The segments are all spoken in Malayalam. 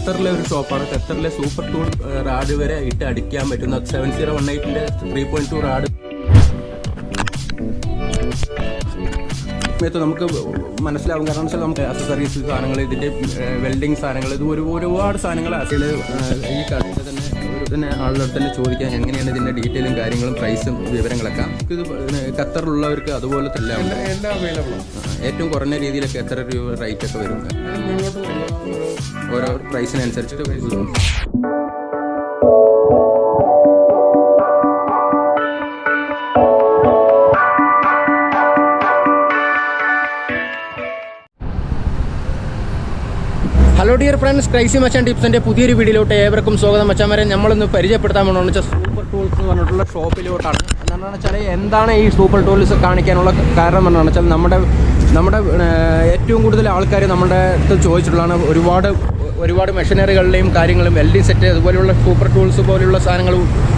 ഖത്തറിലെ ഒരു ഷോപ്പാണ്. ഖത്തറിലെ സൂപ്പർ ടൂൾ റാഡ് വരെ ഇട്ട് അടിക്കാൻ പറ്റുന്ന 7018-ന്റെ 3.2 റാഡ് സമയത്ത് നമുക്ക് മനസ്സിലാവും. കാരണം വെച്ചാൽ നമുക്ക് അക്സസറീസ് സാധനങ്ങൾ, ഇതിൻ്റെ വെൽഡിങ് സാധനങ്ങൾ, ഇത് ഒരുപാട് സാധനങ്ങൾ അതിൽ ഈ കടയിൽ തന്നെ ആളുടെ തന്നെ ചോദിക്കാൻ എങ്ങനെയാണ് ഇതിൻ്റെ ഡീറ്റെയിലും കാര്യങ്ങളും പ്രൈസും വിവരങ്ങളൊക്കെ. ഇത് ഖത്തറിലുള്ളവർക്ക് അതുപോലെ തന്നെ എല്ലാം അവൈലബിൾ ആണ്. ഏറ്റവും കുറഞ്ഞ രീതിയിലൊക്കെ എത്ര രൂപ റേറ്റ് ഒക്കെ വരും? ഓരോ പ്രൈസിനനുസരിച്ചിട്ട് ഹലോ ഡിയർ ഫ്രണ്ട്സ്, ക്രൈസി മച്ചാൻ ടിപ്സിൻ്റെ പുതിയൊരു വീഡിയോയിലോട്ട് ഏവർക്കും സ്വാഗതം. മച്ചാന്മാരെ, നമ്മളിന്ന് പരിചയപ്പെടുത്താൻ വേണമെന്ന് വെച്ചാൽ സൂപ്പർ ടൂൾസ് എന്ന് പറഞ്ഞിട്ടുള്ള ഷോപ്പിലോട്ടാണ്. എന്താണെന്ന് വെച്ചാൽ എന്താണ് ഈ സൂപ്പർ ടൂൾസ് കാണിക്കാനുള്ള കാരണം എന്താണെന്ന് വെച്ചാൽ നമ്മുടെ ഏറ്റവും കൂടുതൽ ആൾക്കാർ നമ്മുടെ അടുത്ത് ചോദിച്ചിട്ടുള്ളതാണ് ഒരുപാട് മെഷീനറികളുടെയും കാര്യങ്ങളും വെൽഡിംഗ് സെറ്റ് അതുപോലെയുള്ള സൂപ്പർ ടൂൾസ് പോലെയുള്ള സാധനങ്ങൾ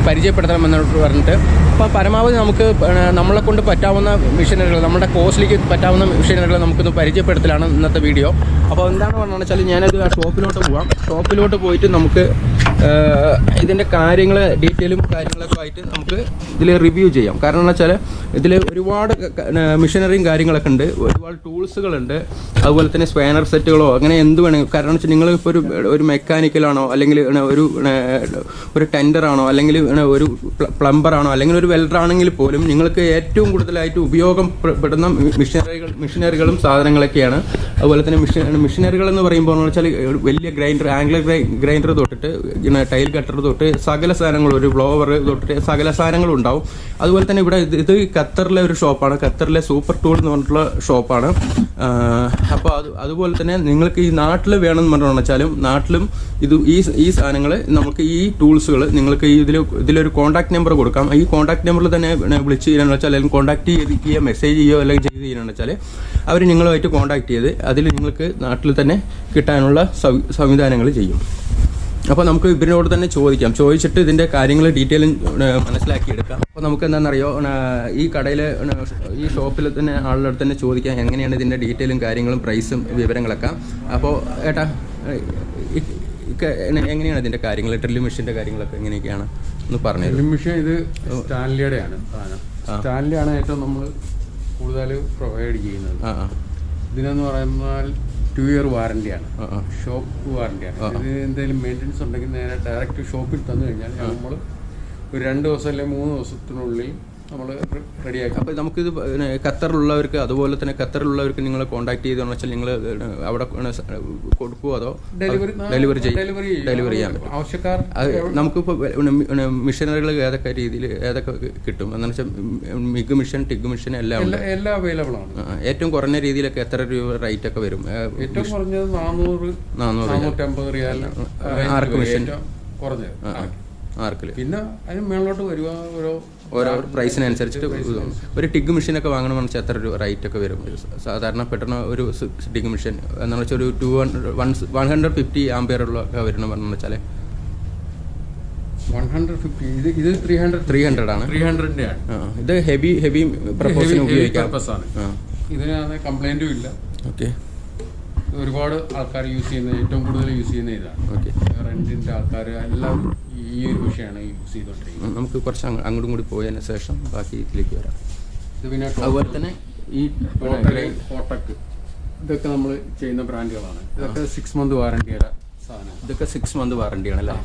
പരിചയപ്പെടുത്തണമെന്ന് പറഞ്ഞിട്ട്. അപ്പോൾ പരമാവധി നമുക്ക് നമ്മളെ കൊണ്ട് പറ്റാവുന്ന മെഷീനറികൾ, നമ്മുടെ കോസ്റ്റിലേക്ക് പറ്റാവുന്ന മെഷീനറികൾ നമുക്കൊന്ന് പരിചയപ്പെടുത്തലാണ് ഇന്നത്തെ വീഡിയോ. അപ്പോൾ എന്താണ് പറഞ്ഞതെന്ന് വെച്ചാൽ ഞാനത് ആ ഷോപ്പിലോട്ട് പോയിട്ട് നമുക്ക് ഇതിൻ്റെ കാര്യങ്ങൾ ഡീറ്റെയിലും കാര്യങ്ങളൊക്കെ ആയിട്ട് നമുക്ക് ഇതിൽ റിവ്യൂ ചെയ്യാം. കാരണം എന്ന് വെച്ചാൽ ഇതിൽ ഒരുപാട് മെഷീനറിയും കാര്യങ്ങളൊക്കെ ഉണ്ട്, ഒരുപാട് ടൂൾസുകളുണ്ട്, അതുപോലെ തന്നെ സ്പാനർ സെറ്റുകളോ അങ്ങനെ എന്ത് വേണമെങ്കിൽ. കാരണം എന്ന് വെച്ചാൽ നിങ്ങളിപ്പോൾ ഒരു മെക്കാനിക്കലാണോ, അല്ലെങ്കിൽ ഒരു ടെൻഡറാണോ, അല്ലെങ്കിൽ ഒരു പ്ലംബറാണോ, അല്ലെങ്കിൽ ഒരു വെൽഡറാണെങ്കിൽ പോലും നിങ്ങൾക്ക് ഏറ്റവും കൂടുതലായിട്ട് ഉപയോഗപ്പെടുന്ന മെഷീനറികളും സാധനങ്ങളൊക്കെയാണ്. അതുപോലെ തന്നെ മെഷീനറികൾ എന്ന് പറയുമ്പോൾ എന്ന് വെച്ചാൽ വലിയ ഗ്രൈൻഡർ, ആംഗിൾ ഗ്രൈൻഡർ തൊട്ടിട്ട് ടൈൽ കട്ടർ തൊട്ട് സകല സാധനങ്ങളും, ഒരു ബ്ലോവർ തൊട്ടിട്ട് സകല സാധനങ്ങളും ഉണ്ടാവും. അതുപോലെ തന്നെ ഇവിടെ ഇത് ഖത്തറിലെ ഒരു ഷോപ്പാണ്, ഖത്തറിലെ സൂപ്പർ ടൂൾ എന്ന് പറഞ്ഞിട്ടുള്ള ഷോപ്പാണ്. അപ്പോൾ അതുപോലെ തന്നെ നിങ്ങൾക്ക് ഈ നാട്ടിൽ വേണമെന്ന് പറഞ്ഞു വെച്ചാലും നാട്ടിലും ഈ സാധനങ്ങൾ നമുക്ക് ഈ ടൂൾസുകൾ നിങ്ങൾക്ക് ഇതിലൊരു കോൺടാക്ട് നമ്പർ കൊടുക്കാം. ഈ കോൺടാക്ട് നമ്പറിൽ തന്നെ വിളിച്ച് ചെയ്യാന്ന് വെച്ചാൽ, അല്ലെങ്കിൽ കോൺടാക്ട് ചെയ്യുക, മെസ്സേജ് ചെയ്യുകയോ അല്ലെങ്കിൽ ചെയ്ത് ചെയ്യാന്ന് വെച്ചാൽ അവർ നിങ്ങളുമായിട്ട് കോൺടാക്ട് ചെയ്ത് അതിൽ നിങ്ങൾക്ക് നാട്ടിൽ തന്നെ കിട്ടാനുള്ള സംവിധാനങ്ങൾ ചെയ്യും. അപ്പോൾ നമുക്ക് ഇവരോട് തന്നെ ചോദിച്ചിട്ട് ഇതിൻ്റെ കാര്യങ്ങൾ ഡീറ്റെയിലും മനസ്സിലാക്കിയെടുക്കാം. അപ്പോൾ നമുക്ക് എന്താണെന്നറിയോ, ഈ കടയിൽ ഈ ഷോപ്പിൽ തന്നെ ആളുടെ അടുത്ത് തന്നെ ചോദിക്കാം എങ്ങനെയാണ് ഇതിൻ്റെ ഡീറ്റെയിലും കാര്യങ്ങളും പ്രൈസും വിവരങ്ങളൊക്കെ. അപ്പോൾ ഏട്ടാ, എങ്ങനെയാണ് ഇതിൻ്റെ കാര്യങ്ങൾ, ഡ്രില്ലിംഗ് മെഷീൻ്റെ കാര്യങ്ങളൊക്കെ എങ്ങനെയൊക്കെയാണ് ഒന്ന് പറഞ്ഞു. ഡ്രില്ലിംഗ് മെഷീൻ ഇത് സ്റ്റാൻലിയുടെയാണ് സാധനം. സ്റ്റാൻലിയാണ് ഏറ്റവും നമ്മൾ കൂടുതൽ പ്രൊവൈഡ് ചെയ്യുന്നത്. ഇതിനെന്ന് പറയുമ്പോൾ 2 year വാറണ്ടിയാണ്, ഷോപ്പ് വാറണ്ടിയാണ്. ഇത് എന്തെങ്കിലും മെയിൻ്റെനൻസ് ഉണ്ടെങ്കിൽ നേരെ ഡയറക്റ്റ് ഷോപ്പിൽ തന്നു കഴിഞ്ഞാൽ നമ്മൾ ഒരു 2 ദിവസം അല്ലെങ്കിൽ 3 ദിവസത്തിനുള്ളിൽ നമ്മൾ റെഡിയാക്കി. അപ്പോൾ നമുക്കിത് ഖത്തറിലുള്ളവർക്ക് അതുപോലെ തന്നെ ഖത്തറിലുള്ളവർക്ക് നിങ്ങൾ കോൺടാക്ട് ചെയ്തെന്ന് വെച്ചാൽ നിങ്ങൾ അവിടെ കൊടുക്കുമോ അതോ ഡെലിവറി ചെയ്യാൻ പറ്റും? ആവശ്യക്കാർ നമുക്കിപ്പോൾ മെഷീനറികൾ ഏതൊക്കെ കിട്ടും എന്ന് വെച്ചാൽ മിഗ് മെഷീൻ, ടിഗ് മെഷീൻ എല്ലാം അവൈലബിൾ ആണ്. ഏറ്റവും കുറഞ്ഞ രീതിയിലൊക്കെ എത്ര രൂപ റേറ്റ് ഒക്കെ വരും? ഏറ്റവും കുറഞ്ഞത് 400-450 റിയാൽ ആർക്ക് മെഷീൻ കുറഞ്ഞത് ആർക്കിൽ. പിന്നെ അതിന് മേളിലോട്ട് വരുക ഓരോ പ്രൈസിനനുസരിച്ചിട്ട്. ഒരു ടിഗ് മെഷീനൊക്കെ വാങ്ങണമെന്ന് വെച്ചാൽ എത്ര രൂപ റേറ്റ് ഒക്കെ വരും? സാധാരണ പെട്ടെന്ന് ഒരു ടിഗ് മെഷീൻ എന്ന് വെച്ചാൽ ഒരു 150 ആംപിയറുള്ള വരണം പറഞ്ഞു വെച്ചാൽ 150. ഇത് 300 ആണ്. 300-ന്റെ ആണ്. ഇത് ഹെവി പ്രൊപ്പോർഷൻ ഉപയോഗിക്കാം. ഇതിനകത്ത് കംപ്ലൈന്റും ഇല്ല. ഓക്കെ. ഒരുപാട് ആൾക്കാർ യൂസ് ചെയ്യുന്ന, ഏറ്റവും കൂടുതൽ യൂസ് ചെയ്യുന്ന ഇതാണ്. ഓക്കെ. റെന്റിന്റെ ആൾക്കാർ എല്ലാം ഈ ഒരു വിഷയമാണ് യൂസ് ചെയ്തോണ്ടിരിക്കുന്നത്. നമുക്ക് കുറച്ച് അങ്ങോട്ടും കൂടി പോയതിന് ശേഷം ബാക്കി ഇതിലേക്ക് വരാം. ഇത് പിന്നെ അതുപോലെ തന്നെ ഈ കോട്ടക്ക് ഇതൊക്കെ നമ്മൾ ചെയ്യുന്ന ബ്രാൻഡുകളാണ്. ഇതൊക്കെ 6 month വാറണ്ടിയുടെ സാധനം. ഇതൊക്കെ 6 month വാറണ്ടിയാണല്ലേ?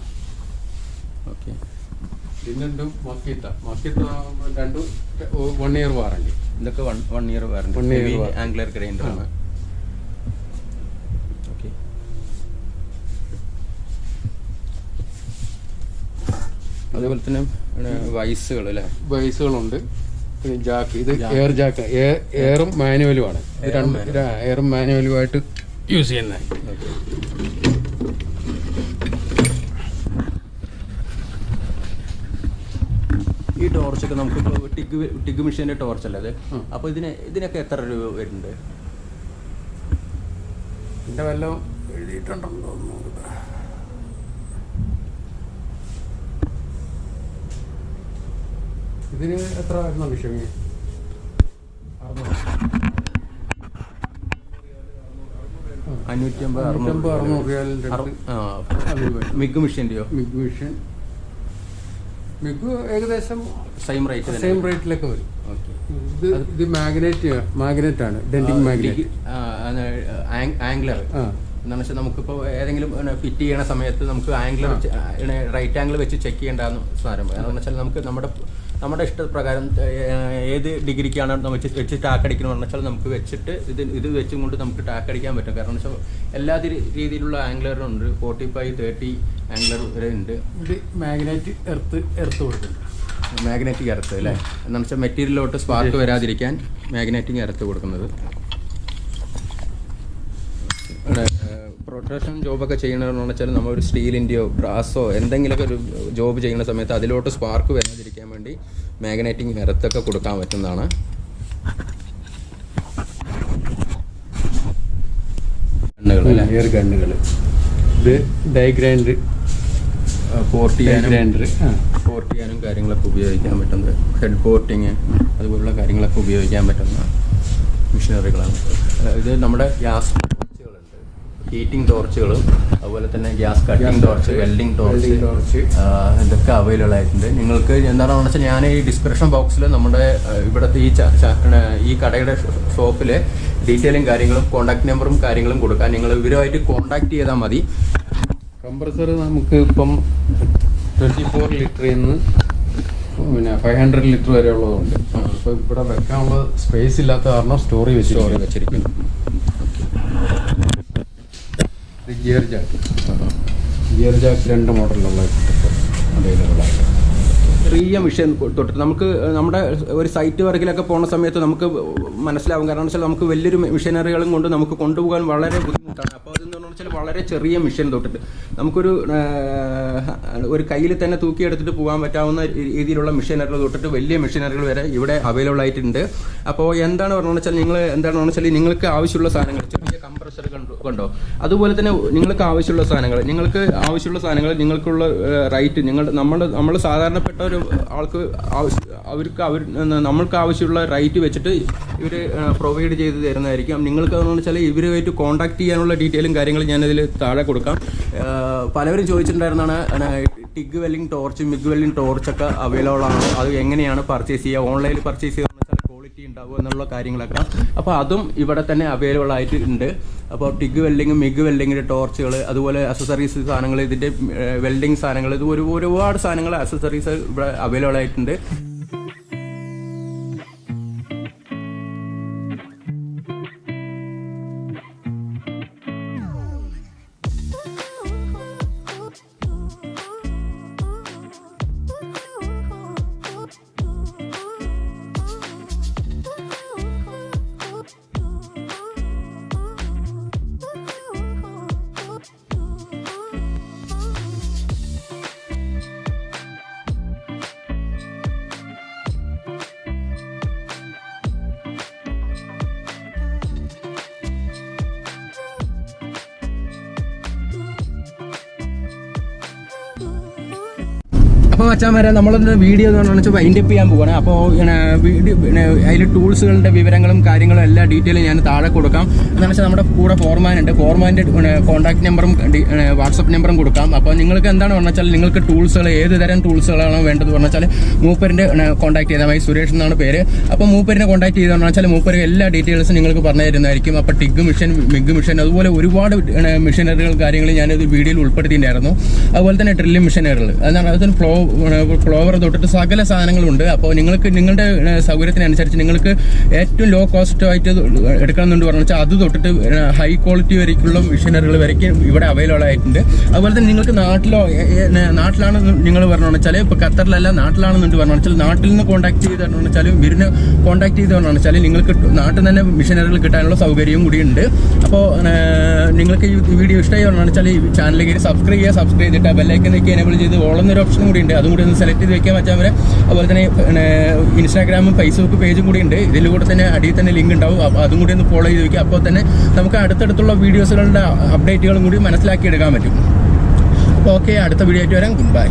ഓക്കെ. പിന്നുണ്ട് മക്കീത്ത 1 year വാറണ്ടി. ഇതൊക്കെ 1 year വാറണ്ടി. ആംഗുലർ ഗ്രൈൻഡറാണ്. ഓക്കെ. അതുപോലെ തന്നെ വൈസുകൾ അല്ലേ? വൈസുകളുണ്ട്. ജാക്ക്, ഇത് എയർ ജാക്ക്, എയറും മാനുവലുമാണ്. ഇത് എയറും മാനുവലുമായിട്ട് യൂസ് ചെയ്യുന്നത്. ഈ ടോർച്ചൊക്കെ നമുക്കിപ്പോൾ ടിഗ് മെഷീൻ്റെ ടോർച്ചല്ലേ അത്? അപ്പോൾ ഇതിനൊക്കെ എത്ര രൂപ വരുന്നുണ്ട്? ഇതിൻ്റെ വല്ലതും എഴുതിയിട്ടുണ്ടെന്ന് തോന്നുന്നു. ഇതിന് എത്ര വരുന്ന വിഷയം? 600. 550 600 റിയാലിൻ്റെ മിഗ് മെഷീൻ്റെയോ? മിഗ് ഏകദേശം സെയിം റേറ്റിലൊക്കെ വരും. ഇത് മാഗ്നറ്റ് ആണ്, ഡെന്റിങ് മാഗ്നറ്റ്, ആംഗ്ലർ എന്താണെന്ന് വെച്ചാൽ നമുക്കിപ്പോൾ ഏതെങ്കിലും ഫിറ്റ് ചെയ്യണ സമയത്ത് നമുക്ക് ആംഗ്ലർ റൈറ്റ് ആംഗിൾ വെച്ച് ചെക്ക് ചെയ്യേണ്ടതാണ് സാധനം. കാരണം വെച്ചാൽ നമുക്ക് നമ്മുടെ ഇഷ്ടപ്രകാരം ഏത് ഡിഗ്രിക്കാണ് വെച്ച് ടാക്കടിക്കണമെന്ന് വെച്ചാൽ നമുക്ക് വെച്ചിട്ട് ഇത് വെച്ചും കൊണ്ട് നമുക്ക് ടാക്കടിക്കാൻ പറ്റും. കാരണം വെച്ചാൽ എല്ലാ രീതിയിലുള്ള ആംഗ്ലറും ഉണ്ട്. 45, 30 ആംഗ്ലർ വരെ ഉണ്ട്. ഇത് മാഗ്നറ്റ് എർത്ത് കൊടുക്കുന്നുണ്ട്. മാഗ്നറ്റിക് എർത്ത് അല്ലേ? എന്താണെന്ന് വെച്ചാൽ മെറ്റീരിയലിലോട്ട് സ്പാർക്ക് വരാതിരിക്കാൻ മാഗ്നറ്റിക് എർത്ത് കൊടുക്കുന്നത്. പ്രൊട്ടക്ഷൻ ജോബൊക്കെ ചെയ്യണമെന്ന് വെച്ചാൽ നമ്മളൊരു സ്റ്റീലിൻ്റെയോ ബ്രാസോ എന്തെങ്കിലുമൊക്കെ ഒരു ജോബ് ചെയ്യുന്ന സമയത്ത് അതിലോട്ട് സ്പാർക്ക് വരാതിരിക്കാൻ വേണ്ടി മാഗ്നറ്റിക് എർത്തൊക്കെ കൊടുക്കാൻ പറ്റുന്നതാണ്. ഗണ്ണുകൾ ഇത് ഡൈഗ്രൈൻഡർ പോർട്ട് ചെയ്യാനും കാര്യങ്ങളൊക്കെ ഉപയോഗിക്കാൻ പറ്റുന്നത്. ഹെഡ് പോർട്ടിങ് അതുപോലുള്ള കാര്യങ്ങളൊക്കെ ഉപയോഗിക്കാൻ പറ്റുന്ന മെഷീനറികളാണ്. ഇത് നമ്മുടെ ഗ്യാസ് ടോർച്ചുകളുണ്ട്, ഹീറ്റിംഗ് ടോർച്ചുകളും അതുപോലെ തന്നെ gas cutting torch, welding torch ഇതൊക്കെ അവൈലബിൾ ആയിട്ടുണ്ട്. നിങ്ങൾക്ക് എന്താണെന്ന് വെച്ചാൽ ഞാൻ ഈ ഡിസ്ക്രിപ്ഷൻ ബോക്സിൽ നമ്മുടെ ഇവിടുത്തെ ഈ കടയുടെ ഷോപ്പിൽ ഡീറ്റെയിലും കാര്യങ്ങളും കോൺടാക്ട് നമ്പറും കാര്യങ്ങളും കൊടുക്കാം. നിങ്ങൾ ഇവരുമായിട്ട് കോൺടാക്ട് ചെയ്താൽ മതി. കംപ്രസർ നമുക്ക് ഇപ്പം 24 ലിറ്ററിൽ നിന്ന് പിന്നെ 500 ലിറ്റർ വരെ ഉള്ളതുണ്ട്. അപ്പോൾ ഇവിടെ വെക്കാനുള്ള സ്പേസ് ഇല്ലാത്ത കാരണം സ്റ്റോറി വെച്ചിരിക്കുന്നു. ഗിയർ ജാക്ക് 2 മോഡലിലുള്ള അവൈലബിൾ ആയിട്ട് ചെറിയ മെഷീൻ തൊട്ടിട്ട് നമുക്ക് നമ്മുടെ ഒരു സൈറ്റ് വർക്കിലൊക്കെ പോകുന്ന സമയത്ത് നമുക്ക് മനസ്സിലാവും. കാരണം വെച്ചാൽ നമുക്ക് വലിയൊരു മെഷീനറികളും കൊണ്ട് നമുക്ക് കൊണ്ടുപോകാൻ വളരെ ബുദ്ധിമുട്ടാണ്. അപ്പോൾ അതെന്ന് വെച്ചാൽ വളരെ ചെറിയ മെഷീൻ തൊട്ടിട്ട് നമുക്കൊരു കയ്യിൽ തന്നെ തൂക്കിയെടുത്തിട്ട് പോകാൻ പറ്റാവുന്ന രീതിയിലുള്ള മെഷീനറികൾ തൊട്ടിട്ട് വലിയ മെഷീനറികൾ വരെ ഇവിടെ അവൈലബിൾ ആയിട്ടുണ്ട്. അപ്പോൾ എന്താണ് പറഞ്ഞതെന്ന് വെച്ചാൽ എന്താണെന്ന് വെച്ചാൽ നിങ്ങൾക്ക് ആവശ്യമുള്ള സാധനങ്ങൾ, ചെറിയ കംപ്രസർ കണ്ടോ, അതുപോലെ തന്നെ നിങ്ങൾക്ക് ആവശ്യമുള്ള സാധനങ്ങൾ നിങ്ങൾക്കുള്ള റൈറ്റ് നമ്മൾ സാധാരണപ്പെട്ട ഒരു ആൾക്ക് നമ്മൾക്ക് ആവശ്യമുള്ള റൈറ്റ് വെച്ചിട്ട് ഇവർ പ്രൊവൈഡ് ചെയ്ത് തരുന്നതായിരിക്കും. നിങ്ങൾക്ക് എന്ന് വെച്ചാൽ ഇവരുമായിട്ട് കോൺടാക്ട് ചെയ്യാനുള്ള ഡീറ്റെയിലും കാര്യങ്ങളും ഞാനതിൽ താഴെ കൊടുക്കാം. പലവരും ചോദിച്ചിട്ടുണ്ടായിരുന്നാണ് ടിഗ് വെല്ലിംഗ് ടോർച്ച്, മിഗ് വെല്ലിംഗ് ടോർച്ചൊക്കെ അവൈലബിൾ ആണോ, അത് എങ്ങനെയാണ് പർച്ചേസ് ചെയ്യുക, ഓൺലൈനിൽ പർച്ചേസ് ചെയ്യുക ക്വാളിറ്റി ഉണ്ടാവുക എന്നുള്ള കാര്യങ്ങളൊക്കെ. അപ്പോൾ അതും ഇവിടെ തന്നെ അവൈലബിൾ ആയിട്ട് ഉണ്ട്. അപ്പോൾ ടിഗ് വെൽഡിങ്ങും മിഗ് വെൽഡിങ്ങിൻ്റെ ടോർച്ചുകൾ, അതുപോലെ അക്സസറീസ് സാധനങ്ങൾ, ഇതിൻ്റെ വെൽഡിങ് സാധനങ്ങൾ, ഇത് ഒരുപാട് സാധനങ്ങൾ അക്സസറീസ് ഇവിടെ അവൈലബിൾ ആയിട്ടുണ്ട്. അപ്പോൾ മച്ചാന്മാരെ നമ്മളൊന്ന് വീഡിയോ എന്ന് വെച്ചാൽ വൈൻഡപ്പ് ചെയ്യാൻ പോവാണ്. അപ്പോൾ അതിൽ ടൂൾസുകളുടെ വിവരങ്ങളും കാര്യങ്ങളും എല്ലാ ഡീറ്റെയിലും ഞാൻ താഴെ കൊടുക്കാം. എന്താണെന്ന് വെച്ചാൽ നമ്മുടെ കൂടെ ഫോർമാനുണ്ട്, ഫോർമാൻ്റെ കോൺടാക്ട് നമ്പറും വാട്സപ്പ് നമ്പറും കൊടുക്കാം. അപ്പോൾ നിങ്ങൾക്ക് എന്താണ് പറഞ്ഞാൽ നിങ്ങൾക്ക് ടൂൾസുകൾ ഏത് തരം ടൂൾസുകളാണോ വേണ്ടത് പറഞ്ഞാൽ മൂപ്പരിൻ്റെ കോൺടാക്ട് ചെയ്താൽ മതി. സുരേഷ് എന്നാണ് പേര്. അപ്പോൾ മൂപ്പരിനെ കോൺടാക്ട് ചെയ്തെന്ന് വെച്ചാൽ മൂപ്പര് എല്ലാ ഡീറ്റെയിൽസും നിങ്ങൾക്ക് പറഞ്ഞു തരുന്നതായിരിക്കും. അപ്പോൾ ടിഗ് മിഷൻ, മിഗ് മിഷൻ, അതുപോലെ ഒരുപാട് മെഷീനറികൾ കാര്യങ്ങൾ ഞാനത് വീഡിയോയിൽ ഉൾപ്പെടുത്തിയിട്ടുണ്ടായിരുന്നു. അതുപോലെ തന്നെ ഡ്രില്ലിംഗ് മെഷീനറികൾ, അതാണ് അതിന് ഫ്ലോവർ തൊട്ടിട്ട് സകല സാധനങ്ങളുണ്ട്. അപ്പോൾ നിങ്ങൾക്ക് നിങ്ങളുടെ സൗകര്യത്തിനനുസരിച്ച് നിങ്ങൾക്ക് ഏറ്റവും ലോ കോസ്റ്റ് ആയിട്ട് എടുക്കണമെന്നുണ്ട് പറഞ്ഞു വെച്ചാൽ അത് തൊട്ടിട്ട് ഹൈ ക്വാളിറ്റി വരയ്ക്കുള്ള മെഷീനറികൾ വരയ്ക്കും ഇവിടെ അവൈലബിൾ ആയിട്ടുണ്ട്. അതുപോലെ തന്നെ നിങ്ങൾക്ക് നാട്ടിലാണ് നിങ്ങൾ പറഞ്ഞു വെച്ചാൽ ഇപ്പോൾ ഖത്തറിലല്ല നാട്ടിലാണെന്നുണ്ട് പറഞ്ഞു വെച്ചാൽ നാട്ടിൽ നിന്ന് കോൺടാക്ട് ചെയ്ത് പറഞ്ഞു വെച്ചാൽ ഇവരിനെ കോൺടാക്ട് ചെയ്ത് പറഞ്ഞു വെച്ചാൽ നിങ്ങൾക്ക് നാട്ടിൽ തന്നെ മെഷീനറികൾ കിട്ടാനുള്ള സൗകര്യവും കൂടി ഉണ്ട്. അപ്പോൾ നിങ്ങൾക്ക് ഈ വീഡിയോ ഇഷ്ടമായി പറഞ്ഞു വെച്ചാൽ ഈ ചാനലിലേക്ക് സബ്സ്ക്രൈബ് ചെയ്തിട്ട് ബെല്ലൈക്കൻ നിൽക്കി എനേബിൾ ചെയ്ത് ഓളുന്നൊരു ഓപ്ഷൻ കൂടി ഉണ്ട്, അതും കൂടി ഒന്ന് സെലക്ട് ചെയ്ത് വെക്കാൻ പറ്റാൻ വരെ. അതുപോലെ തന്നെ ഇൻസ്റ്റാഗ്രാമും ഫേസ്ബുക്ക് പേജും കൂടി ഉണ്ട്, ഇതിൽ കൂടെ തന്നെ അടിയിൽ തന്നെ ലിങ്ക് ഉണ്ടാവും. അപ്പോൾ അതും കൂടി ഒന്ന് ഫോളോ ചെയ്ത് വയ്ക്കുക. അപ്പോൾ തന്നെ നമുക്ക് അടുത്തടുത്തുള്ള വീഡിയോസുകളുടെ അപ്ഡേറ്റുകളും കൂടി മനസ്സിലാക്കിയെടുക്കാൻ പറ്റും. അപ്പോൾ ഓക്കെ, അടുത്ത വീഡിയോ ആയിട്ട് വരാം. Good bye.